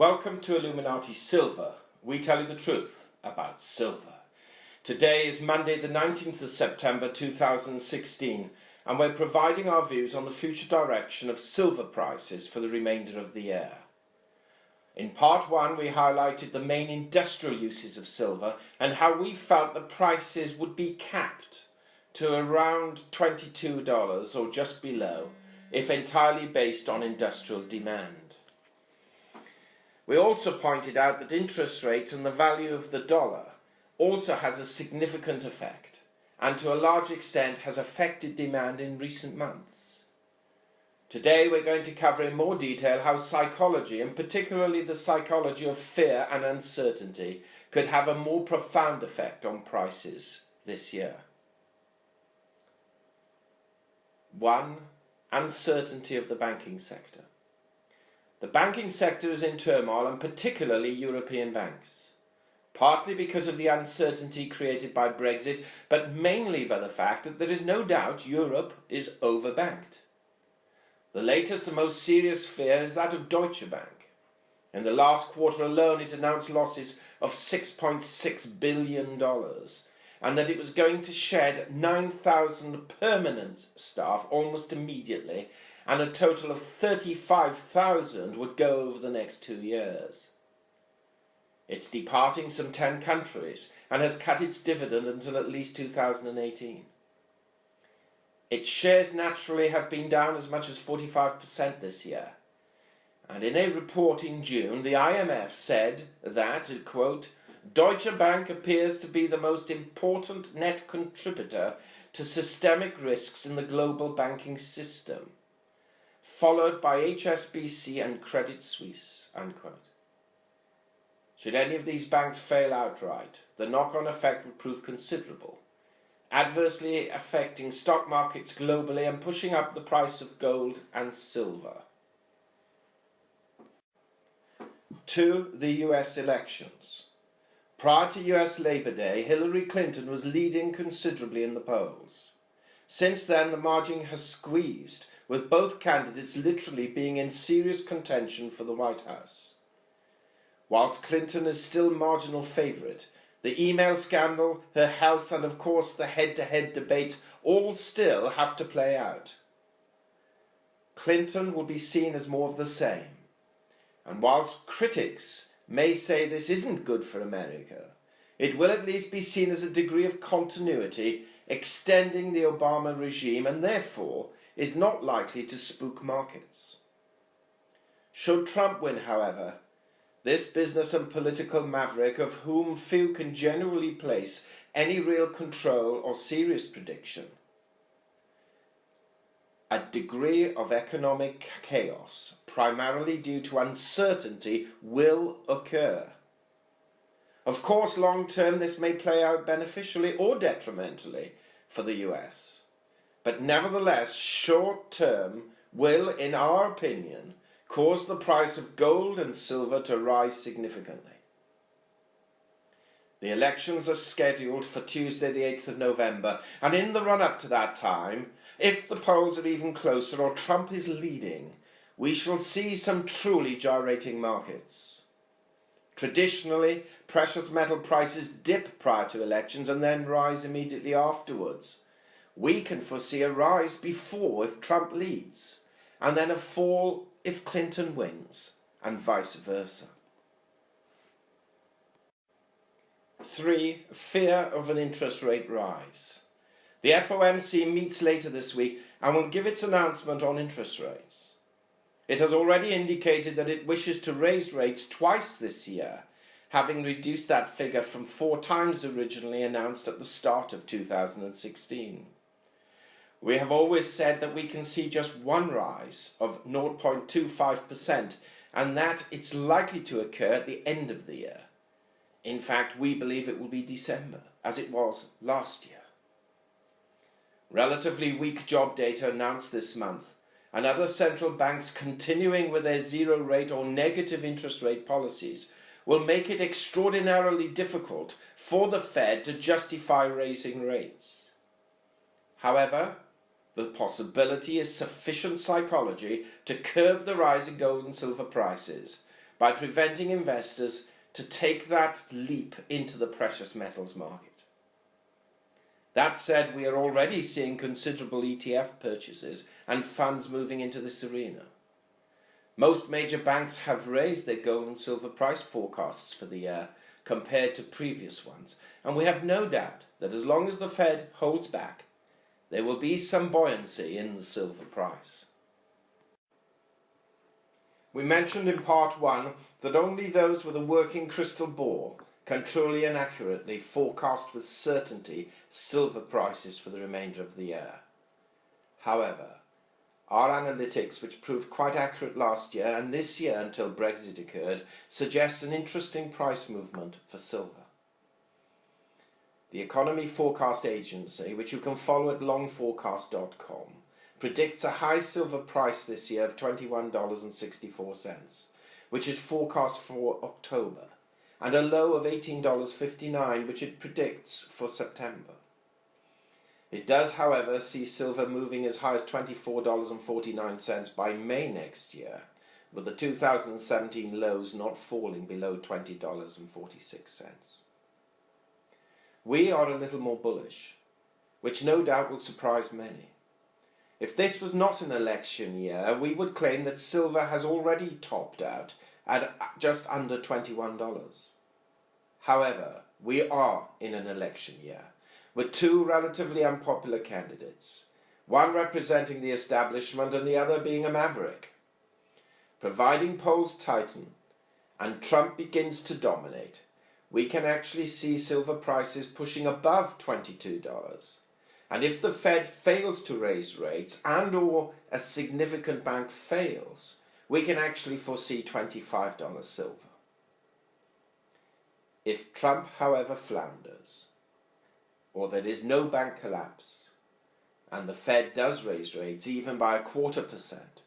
Welcome to Illuminati Silver. We tell you the truth about silver. Today is Monday the 19th of September 2016 and we're providing our views on the future direction of silver prices for the remainder of the year. In part 1 we highlighted the main industrial uses of silver and how we felt the prices would be capped to around $22 or just below if entirely based on industrial demand. We also pointed out that interest rates and the value of the dollar also has a significant effect and to a large extent has affected demand in recent months. Today we're going to cover in more detail how psychology, and particularly the psychology of fear and uncertainty, could have a more profound effect on prices this year. 1. Uncertainty of the banking sector. The banking sector is in turmoil, and particularly European banks, partly because of the uncertainty created by Brexit, but mainly by the fact that there is no doubt Europe is overbanked. The latest and most serious fear is that of Deutsche Bank. In the last quarter alone it announced losses of $6.6 billion and that it was going to shed 9,000 permanent staff almost immediately, and a total of 35,000 would go over the next 2 years. It's departing some 10 countries and has cut its dividend until at least 2018. Its shares naturally have been down as much as 45% this year. And in a report in June, the IMF said that, quote, Deutsche Bank appears to be the most important net contributor to systemic risks in the global banking system, followed by HSBC and Credit Suisse, unquote. Should any of these banks fail outright, the knock-on effect would prove considerable, adversely affecting stock markets globally and pushing up the price of gold and silver. 2. The US elections. Prior to US Labor Day, Hillary Clinton was leading considerably in the polls. Since then, the margin has squeezed, with both candidates literally being in serious contention for the White House. Whilst Clinton is still marginal favourite, the email scandal, her health and of course the head-to-head debates all still have to play out. Clinton will be seen as more of the same, and whilst critics may say this isn't good for America, it will at least be seen as a degree of continuity extending the Obama regime and therefore is not likely to spook markets. Should Trump win, however, this business and political maverick, of whom few can genuinely place any real control or serious prediction, a degree of economic chaos, primarily due to uncertainty, will occur. Of course, long term this may play out beneficially or detrimentally for the US. But nevertheless, short term will, in our opinion, cause the price of gold and silver to rise significantly. The elections are scheduled for Tuesday the 8th of November, and in the run-up to that time, if the polls are even closer or Trump is leading, we shall see some truly gyrating markets. Traditionally, precious metal prices dip prior to elections and then rise immediately afterwards. We can foresee a rise before if Trump leads, and then a fall if Clinton wins, and vice versa. 3. Fear of an interest rate rise. The FOMC meets later this week and will give its announcement on interest rates. It has already indicated that it wishes to raise rates twice this year, having reduced that figure from 4 times originally announced at the start of 2016. We have always said that we can see just one rise of 0.25% and that it's likely to occur at the end of the year. In fact, we believe it will be December, as it was last year. Relatively weak job data announced this month, and other central banks continuing with their zero rate or negative interest rate policies will make it extraordinarily difficult for the Fed to justify raising rates. However, the possibility is sufficient psychology to curb the rise in gold and silver prices by preventing investors to take that leap into the precious metals market. That said, we are already seeing considerable ETF purchases and funds moving into this arena. Most major banks have raised their gold and silver price forecasts for the year compared to previous ones, and we have no doubt that as long as the Fed holds back, there will be some buoyancy in the silver price. We mentioned in part 1 that only those with a working crystal ball can truly and accurately forecast with certainty silver prices for the remainder of the year. However, our analytics, which proved quite accurate last year and this year until Brexit occurred, suggests an interesting price movement for silver. The Economy Forecast Agency, which you can follow at longforecast.com, predicts a high silver price this year of $21.64, which is forecast for October, and a low of $18.59, which it predicts for September. It does, however, see silver moving as high as $24.49 by May next year, with the 2017 lows not falling below $20.46. We are a little more bullish, which no doubt will surprise many. If this was not an election year, we would claim that silver has already topped out at just under $21. However, we are in an election year, with two relatively unpopular candidates, one representing the establishment and the other being a maverick. Providing polls tighten and Trump begins to dominate, we can actually see silver prices pushing above $22. And if the Fed fails to raise rates and/or a significant bank fails, we can actually foresee $25 silver. If Trump, however, flounders, or there is no bank collapse, and the Fed does raise rates even by 0.25%,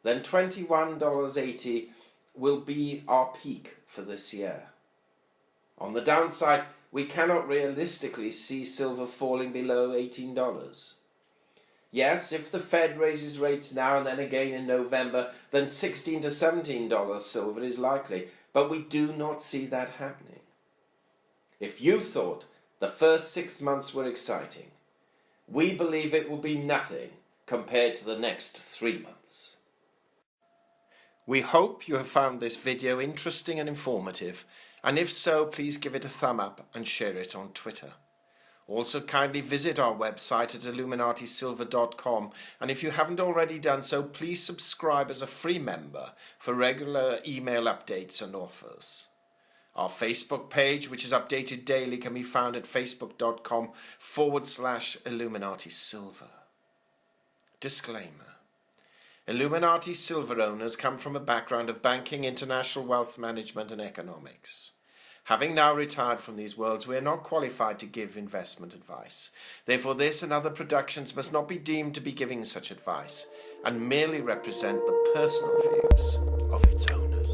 then $21.80 will be our peak for this year. On the downside, we cannot realistically see silver falling below $18. Yes, if the Fed raises rates now and then again in November, then $16 to $17 silver is likely, but we do not see that happening. If you thought the first 6 months were exciting, we believe it will be nothing compared to the next 3 months. We hope you have found this video interesting and informative, and if so, please give it a thumb up and share it on Twitter. Also, kindly visit our website at illuminatisilver.com, and if you haven't already done so, please subscribe as a free member for regular email updates and offers. Our Facebook page, which is updated daily, can be found at facebook.com/illuminatisilver. Disclaimer. Illuminati Silver owners come from a background of banking, international wealth management and economics. Having now retired from these worlds, we are not qualified to give investment advice. Therefore, this and other productions must not be deemed to be giving such advice and merely represent the personal views of its owners.